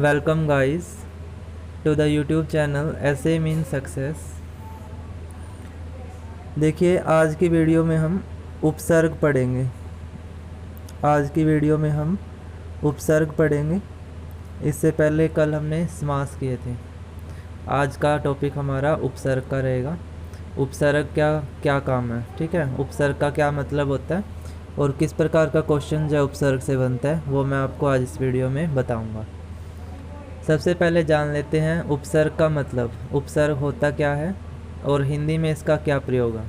Welcome guys to the YouTube channel ऐसे mean success. देखिए, आज की वीडियो में हम उपसर्ग पढ़ेंगे। उपसर्ग पढ़ेंगे। इससे पहले कल हमने समास किए थे। आज का टॉपिक हमारा उपसर्ग का रहेगा। उपसर्ग क्या काम है, ठीक है। उपसर्ग का क्या मतलब होता है और किस प्रकार का क्वेश्चन जो उपसर्ग से बनता है वो मैं आपको आज इस वीडियो में बताऊंगा। सबसे पहले जान लेते हैं उपसर्ग का मतलब। उपसर्ग होता क्या है और हिंदी में इसका क्या प्रयोग है।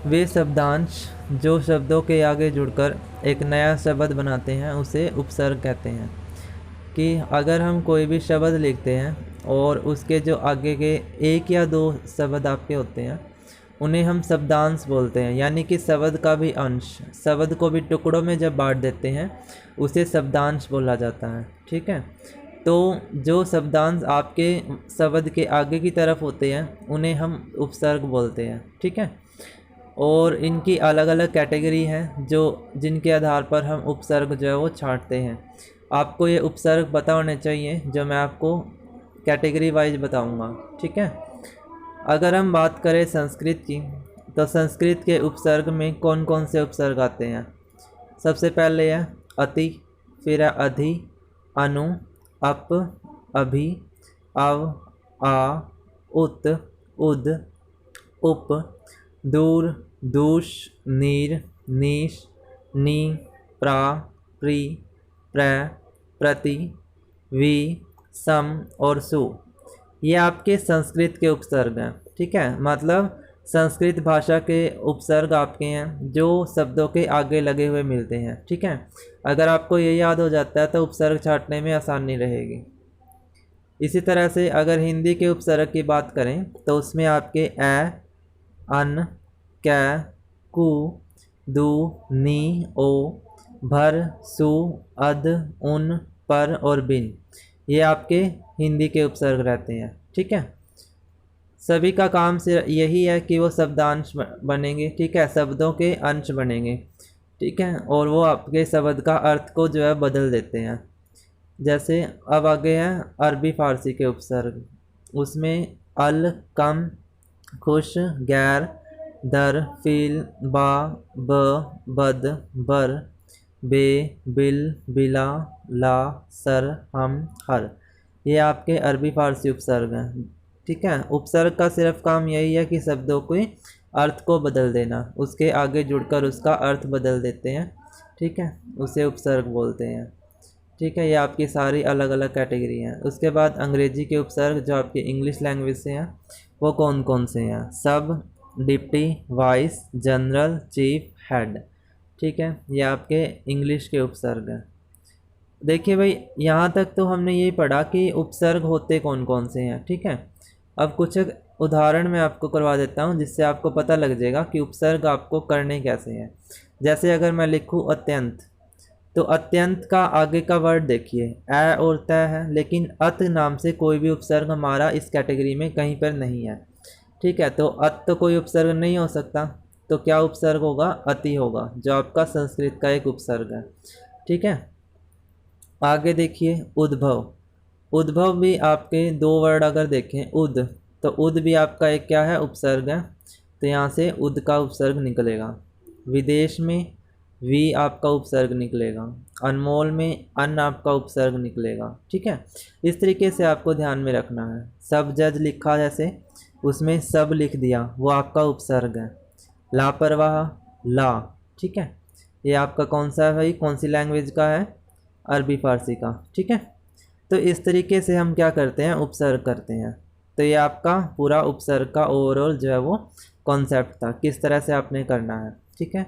वे शब्दांश जो शब्दों के आगे जुड़कर एक नया शब्द बनाते हैं उसे उपसर्ग कहते हैं। कि अगर हम कोई भी शब्द लिखते हैं और उसके जो आगे के एक या दो शब्द आपके होते हैं उन्हें हम शब्दांश बोलते हैं। यानी कि शब्द का भी अंश, शब्द को भी टुकड़ों में जब बांट देते हैं उसे शब्दांश बोला जाता है, ठीक है। तो जो शब्दांश आपके शब्द के आगे की तरफ होते हैं उन्हें हम उपसर्ग बोलते हैं, ठीक है। और इनकी अलग अलग कैटेगरी हैं जिनके आधार पर हम उपसर्ग जो है वो छांटते हैं। आपको ये उपसर्ग पता होने चाहिए जो मैं आपको कैटेगरी वाइज बताऊंगा, ठीक है। अगर हम बात करें संस्कृत की, तो संस्कृत के उपसर्ग में कौन कौन से उपसर्ग आते हैं। सबसे पहले है अति, फिर है अधि, अनु, अप, अभि, अव, आ, उत, उद, उप, दूर, दूष, नीर, नीश, नी, प्रा, प्री, प्र, प्रति, वी, सम और सु। ये आपके संस्कृत के उपसर्ग हैं, ठीक है। मतलब संस्कृत भाषा के उपसर्ग आपके हैं जो शब्दों के आगे लगे हुए मिलते हैं, ठीक है। अगर आपको ये याद हो जाता है तो उपसर्ग छांटने में आसानी रहेगी। इसी तरह से अगर हिंदी के उपसर्ग की बात करें तो उसमें आपके ए, अन, कै, कु, दु, नी, ओ, भर, सु, अद, उन, पर और बिन, ये आपके हिंदी के उपसर्ग रहते हैं, ठीक है। सभी का काम से यही है कि वो शब्दांश बनेंगे, ठीक है, शब्दों के अंश बनेंगे, ठीक है। और वो आपके शब्द का अर्थ को जो है बदल देते हैं। जैसे अब आगे है अरबी फारसी के उपसर्ग। उसमें अल, कम, खुश, गैर, दर, फील, बा, ब, बद, बर, बे, बिल, बिला, ला, सर, हम, हर, ये आपके अरबी फारसी उपसर्ग हैं, ठीक है। उपसर्ग का सिर्फ काम यही है कि शब्दों के अर्थ को बदल देना, उसके आगे जुड़कर उसका अर्थ बदल देते हैं, ठीक है, उसे उपसर्ग बोलते हैं, ठीक है। ये आपकी सारी अलग अलग कैटेगरी हैं। उसके बाद अंग्रेजी के उपसर्ग जो आपकी इंग्लिश लैंग्वेज से हैं वो कौन कौन से हैं। सब, deputy, vice, general, chief, head, ठीक है, ये आपके इंग्लिश के उपसर्ग हैं। देखिए भाई, यहाँ तक तो हमने यही पढ़ा कि उपसर्ग होते कौन कौन से हैं, ठीक है। अब कुछ एक उदाहरण मैं आपको करवा देता हूँ जिससे आपको पता लग जाएगा कि उपसर्ग आपको करने कैसे हैं। जैसे अगर मैं लिखूँ अत्यंत, तो अत्यंत का आगे का वर्ड देखिए ए और त है, लेकिन अत नाम से कोई भी उपसर्ग हमारा इस कैटेगरी में कहीं पर नहीं है, ठीक है। तो अत तो कोई उपसर्ग नहीं हो सकता, तो क्या उपसर्ग होगा, अति होगा, जो आपका संस्कृत का एक उपसर्ग है, ठीक है। आगे देखिए उद्भव। उद्भव भी आपके दो वर्ड अगर देखें, उद, तो उद भी आपका एक क्या है, उपसर्ग है, तो यहाँ से उद का उपसर्ग निकलेगा। विदेश में वी आपका उपसर्ग निकलेगा। अनमोल में अन आपका उपसर्ग निकलेगा, ठीक है। इस तरीके से आपको ध्यान में रखना है। सब जज लिखा जैसे उसमें सब लिख दिया, वो आपका उपसर्ग है। लापरवाह, ला, ठीक है, ये आपका कौन सा है भाई, कौन सी लैंग्वेज का है, अरबी फारसी का, ठीक है। तो इस तरीके से हम क्या करते हैं, उपसर्ग करते हैं। तो ये आपका पूरा उपसर्ग का ओवरऑल जो है वो कॉन्सेप्ट था, किस तरह से आपने करना है, ठीक है।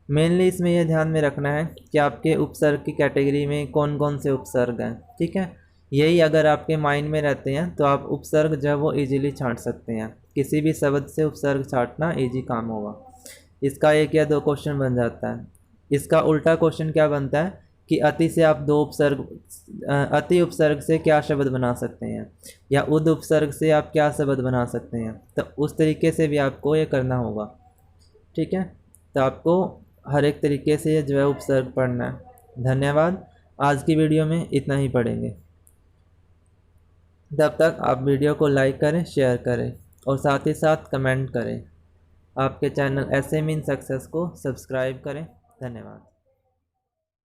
मेनली इसमें यह ध्यान में रखना है कि आपके उपसर्ग की कैटेगरी में कौन कौन से उपसर्ग हैं, ठीक है। यही अगर आपके माइंड में रहते हैं तो आप उपसर्ग जो है वो इजीली छांट सकते हैं। किसी भी शब्द से उपसर्ग छांटना इजी काम होगा। इसका एक या दो क्वेश्चन बन जाता है। इसका उल्टा क्वेश्चन क्या बनता है कि अति से आप दो उपसर्ग, अति उपसर्ग से क्या शब्द बना सकते हैं, या उद उपसर्ग से आप क्या शब्द बना सकते हैं। तो उस तरीके से भी आपको ये करना होगा, ठीक है। तो आपको हर एक तरीके से जो है उपसर्ग पढ़ना है। धन्यवाद। आज की वीडियो में इतना ही पढ़ेंगे। तब तक आप वीडियो को लाइक करें, शेयर करें और साथ ही साथ कमेंट करें। आपके चैनल एसएम इन सक्सेस को सब्सक्राइब करें। धन्यवाद।